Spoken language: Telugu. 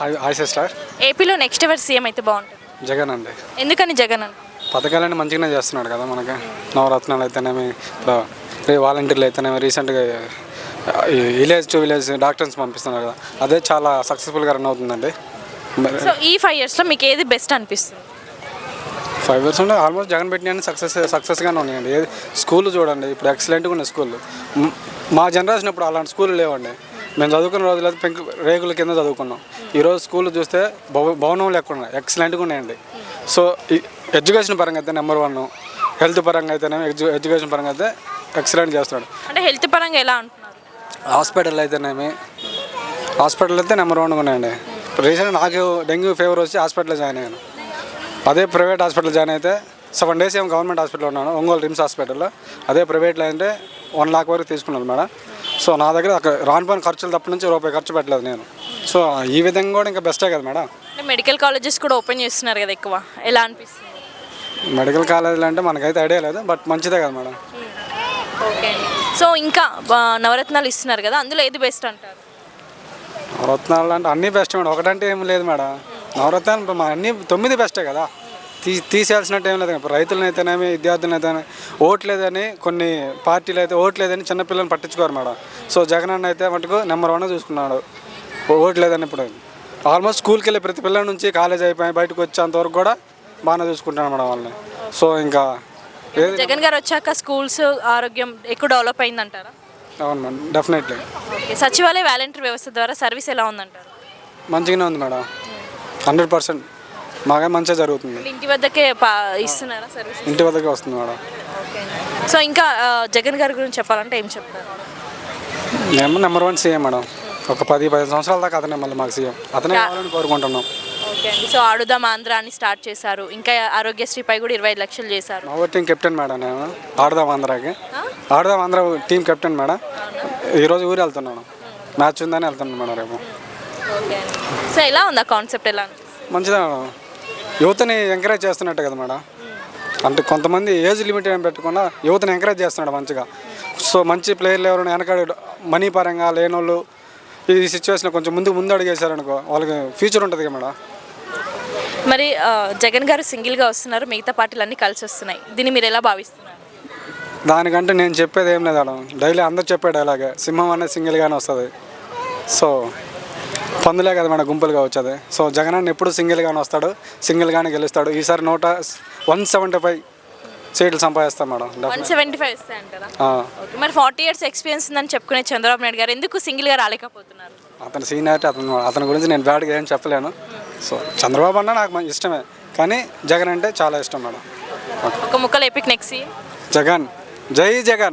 Hi sister. ఏపీలో నెక్స్ట్ ఎవరు సీఎం అయితే బాగుంటుంది? జగన్ అండి. ఎందుకని జగన్ అని? పథకాలన్నీ మంచిగానే చేస్తున్నాడు కదా మనకి. నవరత్నాలు అయితేనేమి, ఇప్పుడు వాలంటీర్లు అయితేనేమి, రీసెంట్గా విలేజ్ టు విలేజ్ డాక్టర్స్ పంపిస్తున్నారు కదా, అదే చాలా సక్సెస్ఫుల్గా రన్ అవుతుందండి. సో ఈ 5 yearsలో మీకు ఏది బెస్ట్ అనిపిస్తుంది? 5 years ఉంటే ఆల్మోస్ట్ జగన్ పెట్టిన సక్సెస్గానే ఉన్నాయండి. ఏది స్కూల్ చూడండి, ఇప్పుడు ఎక్సలెంట్గా ఉన్నాయి స్కూళ్ళు. మా జనరేషన్ ఇప్పుడు అలాంటి స్కూళ్ళు లేవండి. మేము చదువుకున్న రోజులైతే పెంకు రేగుల కింద చదువుకున్నాం. ఈరోజు స్కూళ్ళు చూస్తే భవనం లెక్క ఉన్నాయి, ఎక్సలెంట్గా ఉన్నాయండి. సో ఎడ్యుకేషన్ పరంగా అయితే నెంబర్ 1, హెల్త్ పరంగా అయితేనేమి, ఎడ్యుకేషన్ పరంగా అయితే ఎక్సలెంట్ చేస్తున్నాడు. అంటే హెల్త్ పరంగా ఎలా అంటున్నారు? హాస్పిటల్ అయితేనేమి, హాస్పిటల్ అయితే నెంబర్ 1గా ఉన్నాయండి. రీసెంట్గా నాకు డెంగ్యూ ఫీవర్ వచ్చి హాస్పిటల్లో జాయిన్ అయ్యాను. అదే ప్రైవేట్ హాస్పిటల్ జాయిన్ అయితే 7 days ఏమో గవర్నమెంట్ హాస్పిటల్లో ఉన్నాను, ఒంగోలు రిమ్స్ హాస్పిటల్లో. అదే ప్రైవేట్లో అయితే 1 lakh వరకు తీసుకున్నాను మేడం. సో నా దగ్గర అక్కడ రానిపోయిన ఖర్చులు తప్ప నుంచి రూపాయి ఖర్చు పెట్టలేదు నేను. సో ఈ విధంగా కూడా ఇంకా బెస్టే కదా మేడం. అంటే మెడికల్ కాలేజెస్ కూడా ఓపెన్ చేస్తున్నారు కదా, ఎక్కువ ఎలా అనిపిస్తుంది? మెడికల్ కాలేజీలు అంటే మనకైతే ఐడియా లేదు, బట్ మంచిదే కదా మేడం. ఓకే. సో ఇంకా నవరత్నాలు ఇస్తున్నారు కదా, అందులో ఏది బెస్ట్ అంటారు? నవరత్నాలు అంటే అన్నీ బెస్ట్ మేడం, ఒకటంటే ఏం లేదు మేడం. నవరత్నాలు అన్నీ 9 బెస్టే కదా, తీసేయాల్సినట్టు ఏం లేదు. ఇప్పుడు రైతులను అయితేనేమి, విద్యార్థులను అయితేనే ఓట్లేదని, కొన్ని పార్టీలు అయితే ఓట్లేదని చిన్నపిల్లల్ని పట్టించుకోరు మేడం. సో జగన్ అన్న అయితే మటుకు నెంబర్ 1 చూసుకున్నాడు. ఓట్లేదని ఇప్పుడు ఆల్మోస్ట్ స్కూల్కి వెళ్ళి ప్రతి పిల్లల నుంచి కాలేజ్ అయిపోయి బయటకు వచ్చేంతవరకు కూడా బాగానే చూసుకుంటాను మేడం వాళ్ళని. సో ఇంకా జగన్ గారు వచ్చాక స్కూల్స్ ఆరోగ్యం ఎక్కువ డెవలప్ అయిందంటారా? అవును మేడం, డెఫినెట్లీ. ఓకే. సచివాలయ వాలంటీర్ వ్యవస్థ ద్వారా సర్వీస్ ఎలా ఉందంటారు? మంచిగానే ఉంది మేడం, 100% బాగా మంచిగా జరుగుతుంది. ఇంటి వద్దకే ఇస్తున్నారా సర్వీస్? ఇంటి వద్దకే వస్తుంది మేడం. ఓకే. సో ఇంకా జగన్ గారి గురించి చెప్పాలంటే ఏం చెప్తారు? మేము నెంబర్ 1 సీఎం మేడం. ఒక 10-15 సంవత్సరాల దాకా అతనే మళ్ళీ మాకు సీఎం, అతనే కావాలని కోరుకుంటున్నాం. ఓకే అండి. సో ఆడుదాం ఆంధ్ర అని స్టార్ట్ చేశారు, ఇంకా ఆరోగ్యశ్రీపై కూడా 25 లక్షలు చేశారు. మా టీం కెప్టెన్ మేడం నేను. ఆడదాం ఆంధ్రాకి, ఆడదాం ఆంధ్ర టీం కెప్టెన్ మేడం. ఈరోజు ఊరు వెళ్తున్నాను, మ్యాచ్ ఉందని వెళ్తున్నాను మేడం రేపు. ఓకే అండి. సో ఎలా ఉంది ఆ కాన్సెప్ట్? ఎలా మంచిదా మేడం, యువతని ఎంకరేజ్ చేస్తున్నట్టు కదా మేడం. అంటే కొంతమంది ఏజ్ లిమిట్ ఏం పెట్టకుండా యువతని ఎంకరేజ్ చేస్తున్నాడు మంచిగా. సో మంచి ప్లేయర్లు ఎవరైనా వెనకాడ మనీ పరంగా లేని వాళ్ళు ఈ సిచ్యువేషన్ కొంచెం ముందు అడిగేశారనుకో, వాళ్ళకి ఫ్యూచర్ ఉంటుంది కదా మేడం. మరి జగన్ గారు సింగిల్గా వస్తున్నారు, మిగతా పార్టీలు అన్నీ కలిసి వస్తున్నాయి, దీన్ని మీరు ఎలా భావిస్తున్నారు? దానికంటే నేను చెప్పేది ఏం లేదు మేడం, డైలీ అందరు చెప్పే డైలాగే, సింహం అనేది సింగిల్గానే వస్తుంది. సో పందులే కదా మేడం గుంపులుగా వచ్చేది. సో జగన్ అన్న ఎప్పుడు సింగిల్గానే వస్తాడు, సింగిల్గానే గెలుస్తాడు. ఈసారి 175 సీట్లు సంపాదిస్తాం మేడం. 175 వస్తాయి అంటారా? ఓకే. మరి 40 years ఎక్స్పీరియన్స్ ఉందని చెప్పుకునే చంద్రబాబు నాయుడు గారు ఎందుకు సింగిల్గా రాలేకపోతున్నారు? అతని సీనియారిటీ, అతని గురించి నేను బ్యాడ్గా ఏం చెప్పలేను. సో చంద్రబాబు అన్న నాకు ఇష్టమే, కానీ జగన్ అంటే చాలా ఇష్టం మేడం. ఒక ముక్కలు ఎపిక్ నెక్స్ట్ జగన్, జై జగన్.